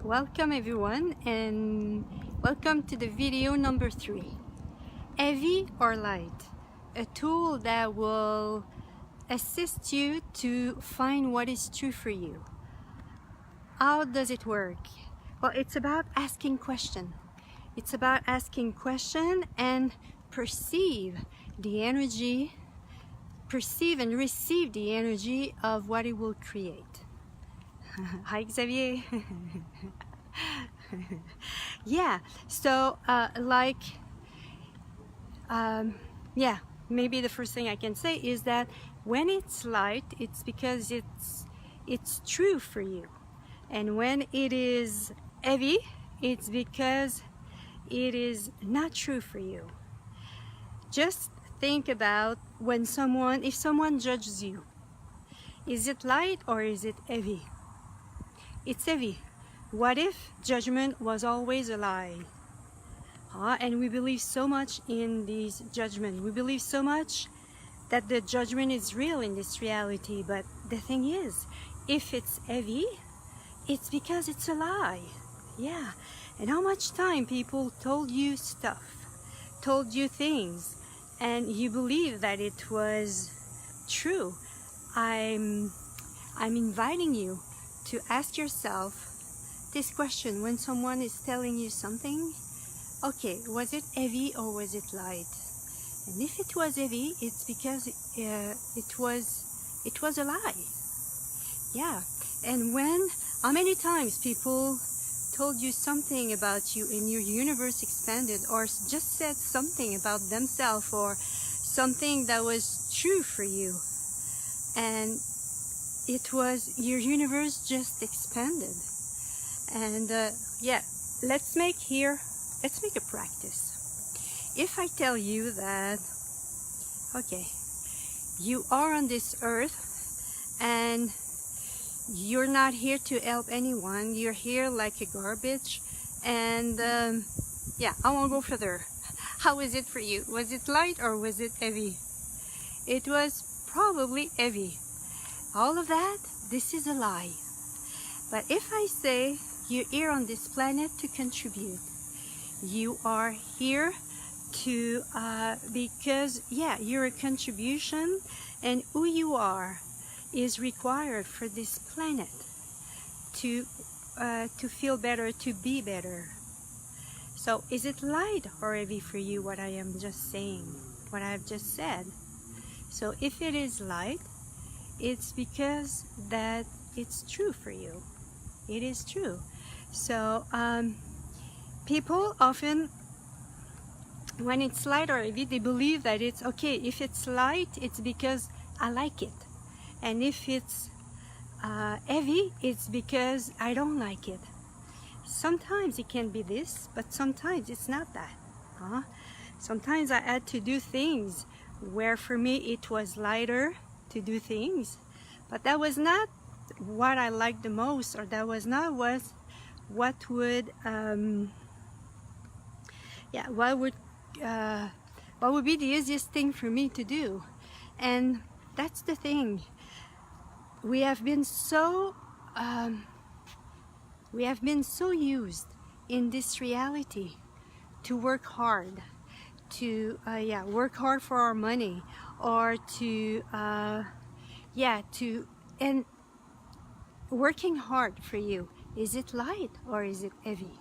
Welcome everyone, and welcome to the video number 3. Heavy or light, a tool that will assist you to find what is true for you. How does it work? Well, it's about asking questions. It's about asking questions and perceive and receive the energy of what it will create. Hi Xavier. Yeah, so maybe the first thing I can say is that when it's light, it's because it's true for you, and when it is heavy, it's because it is not true for you. Just think about if someone judges you, is it light or is it heavy? It's heavy. What if judgment was always a lie? And we believe so much in these judgments. We believe so much that the judgment is real in this reality. But the thing is, if it's heavy, it's because it's a lie. Yeah. And how much time people told you stuff, told you things, and you believe that it was true. I'm inviting you to ask yourself this question when someone is telling you something. Okay, was it heavy or was it light? And if it was heavy, it's because it was a lie. Yeah. And how many times people told you something about you and your universe expanded, or just said something about themselves or something that was true for you, and it was your universe just expanded. And let's make a practice. If I tell you that, okay, you are on this earth and you're not here to help anyone, you're here like a garbage, and I won't go further. How is it for you? Was it light or was it heavy? It was probably heavy. All of that, this is a lie. But if I say you're here on this planet to contribute, you are here to because you're a contribution, and who you are is required for this planet to feel better, to be better. So is it light or heavy for you, what I am just saying, what I've just said? So if it is light, it's because that it's true for you. It is true. So people often, when it's light or heavy, they believe that it's okay. If it's light, it's because I like it. And if it's heavy, it's because I don't like it. Sometimes it can be this, but sometimes it's not that. Sometimes I had to do things where for me it was lighter to do things, but that was not what I liked the most, or that was not what would be the easiest thing for me to do. And that's the thing. We have been so used in this reality to work hard, to work hard for our money, or and working hard for you. Is it light or is it heavy?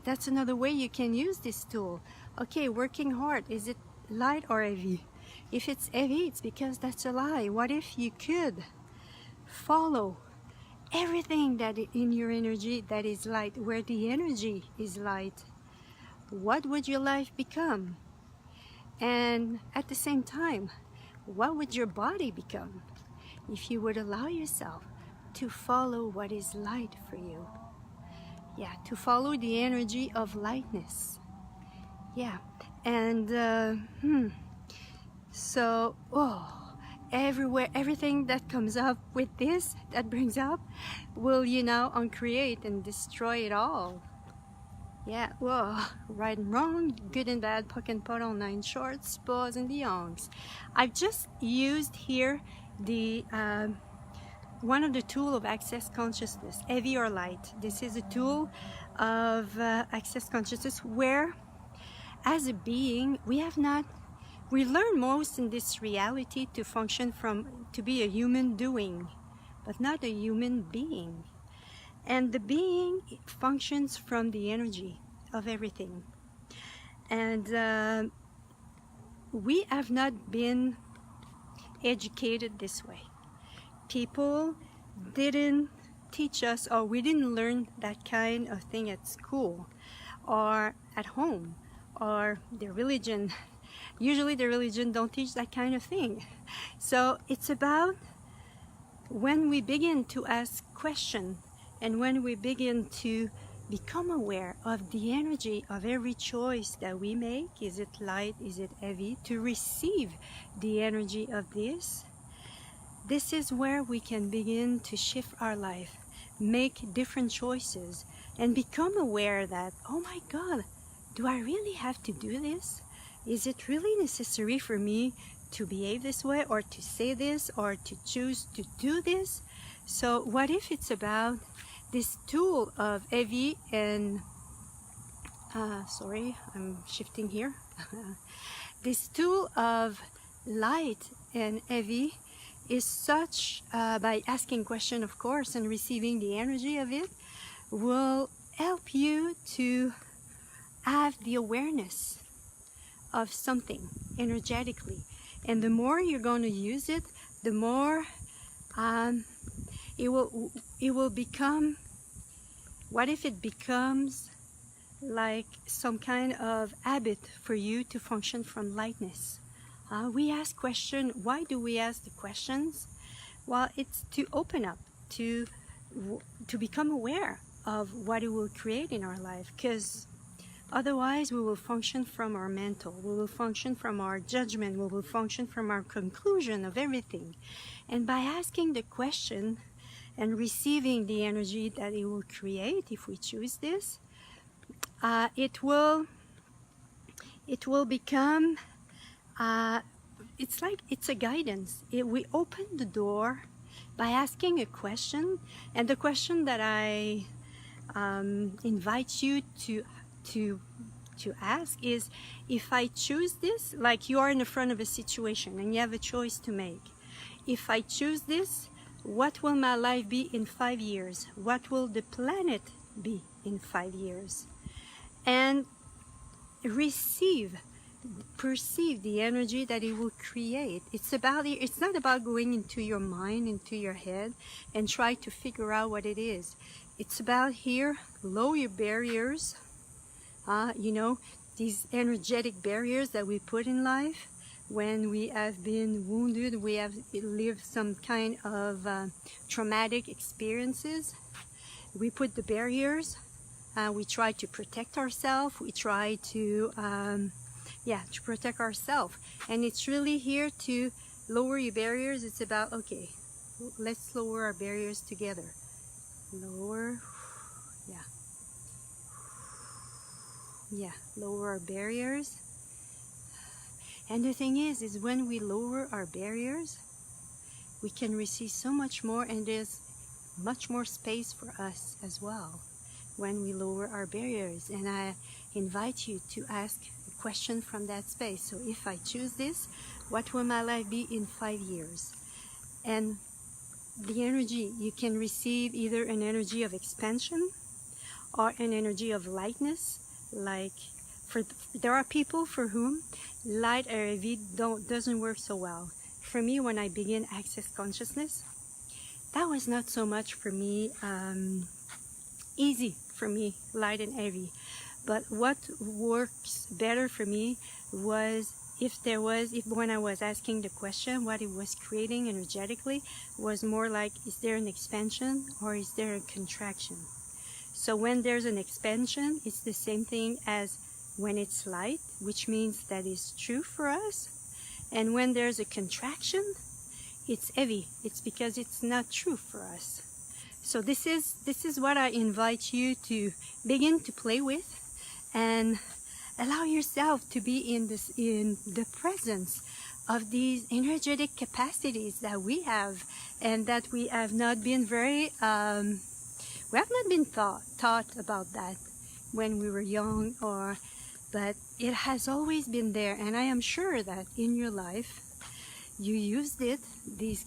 That's another way you can use this tool. Okay, working hard, is it light or heavy? If it's heavy, it's because that's a lie. What if you could follow everything that in your energy that is light, where the energy is light? What would your life become? And at the same time, what would your body become if you would allow yourself to follow what is light for you? Yeah, to follow the energy of lightness. Yeah. And so everything that comes up with this, that brings up, will uncreate and destroy it all. Yeah, whoa, right and wrong, good and bad, puck and puddle, 9 shorts, pause and beyonds. I've just used here the one of the tools of access consciousness, heavy or light. This is a tool of access consciousness where, as a being, we learn most in this reality to function to be a human doing, but not a human being. And the being functions from the energy of everything. And we have not been educated this way. People didn't teach us, or we didn't learn that kind of thing at school or at home, or the religion. Usually the religion don't teach that kind of thing. So it's about when we begin to ask questions and when we begin to become aware of the energy of every choice that we make. Is it light? Is it heavy? To receive the energy of this. This is where we can begin to shift our life, make different choices, and become aware that, oh my God, do I really have to do this? Is it really necessary for me to behave this way, or to say this, or to choose to do this? So what if it's about this tool of heavy and sorry, I'm shifting here. This tool of light and heavy is such, by asking question, of course, and receiving the energy of it, will help you to have the awareness of something energetically. And the more you're going to use it, the more it will become, what if it becomes like some kind of habit for you to function from lightness? We ask questions. Why do we ask the questions? Well, it's to open up, to become aware of what it will create in our life, because otherwise we will function from our mental, we will function from our judgment, we will function from our conclusion of everything. And by asking the question and receiving the energy that it will create, if we choose this, it will become, it's like it's a guidance. We open the door by asking a question, and the question that I invite you to ask is, if I choose this, like you are in the front of a situation and you have a choice to make. If I choose this, what will my life be in 5 years? What will the planet be in 5 years? And perceive the energy that it will create. It's not about going into your mind, into your head, and try to figure out what it is. It's about here, lower your barriers, these energetic barriers that we put in life. When we have been wounded, we have lived some kind of traumatic experiences. We put the barriers. We try to protect ourselves. We try to protect ourselves. And it's really here to lower your barriers. It's about, okay, let's lower our barriers together. Lower, lower our barriers. And the thing is when we lower our barriers, we can receive so much more, and there's much more space for us as well when we lower our barriers. And I invite you to ask a question from that space. So if I choose this, what will my life be in 5 years? And the energy, you can receive either an energy of expansion or an energy of lightness. Like there are people for whom light or heavy doesn't work so well. For me, when I began Access Consciousness, that was not so much for me easy for me, light and heavy. But what works better for me was if when I was asking the question, what it was creating energetically was more like, is there an expansion or is there a contraction? So when there's an expansion, it's the same thing as when it's light, which means that is true for us. And when there's a contraction, it's heavy. It's because it's not true for us. So this is what I invite you to begin to play with, and allow yourself to be in the presence of these energetic capacities that we have, and that we have not been taught about that when we were young, but it has always been there. And I am sure that in your life you used it, these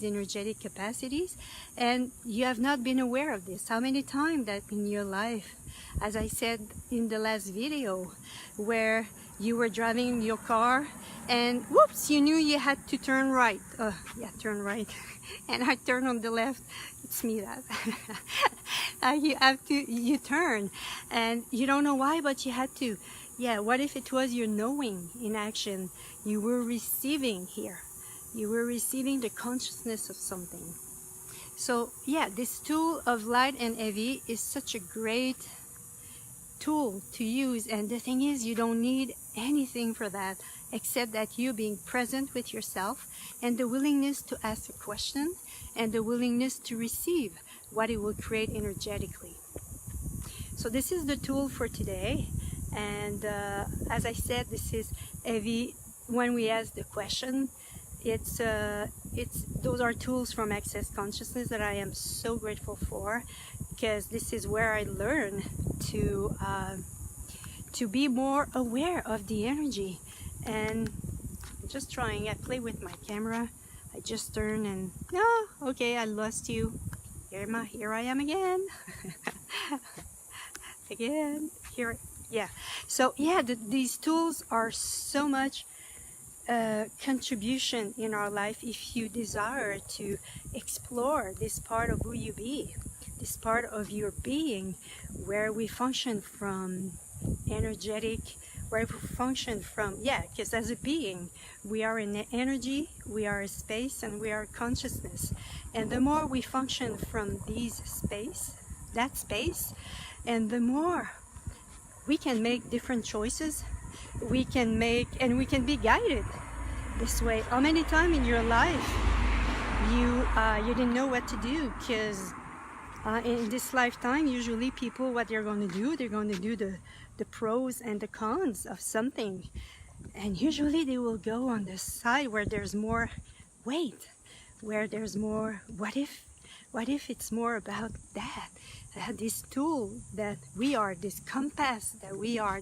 energetic capacities, and you have not been aware of this. How many times that in your life, as I said in the last video, where you were driving your car and whoops, you knew you had to turn right. Turn right. And I turn on the left. It's me that. You turn and you don't know why, but you had to. Yeah, what if it was your knowing in action? You were receiving here. You were receiving the consciousness of something. So yeah, this tool of light and heavy is such a great tool to use, and the thing is, you don't need anything for that except that you being present with yourself and the willingness to ask a question and the willingness to receive what it will create energetically. So this is the tool for today, and as I said, this is heavy. When we ask the question, those are tools from Access Consciousness that I am so grateful for, because this is where I learn to be more aware of the energy. And I'm just trying. I play with my camera. I just turn and okay, I lost you. Here I am again. Here. Yeah. So yeah, these tools are so much contribution in our life if you desire to explore this part of who you be, this part of your being, where we function from energetic, where we function from, because as a being we are in energy, we are a space, and we are consciousness. And the more we function from that space, and the more we can make different choices, we can be guided this way. How many times in your life you didn't know what to do? Because in this lifetime, usually people, what they're going to do, they're going to do the pros and the cons of something, and usually they will go on the side where there's more weight, where there's more what if it's more about that. This tool that we are, this compass that we are,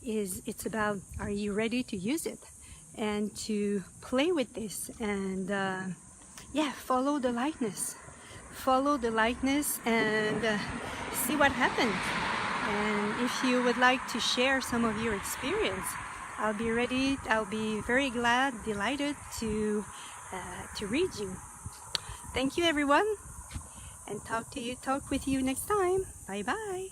it's about, are you ready to use it and to play with this, and follow the lightness, and see what happens. And if you would like to share some of your experience, I'll be very delighted to read you. Thank you, everyone, and talk with you next time. Bye bye.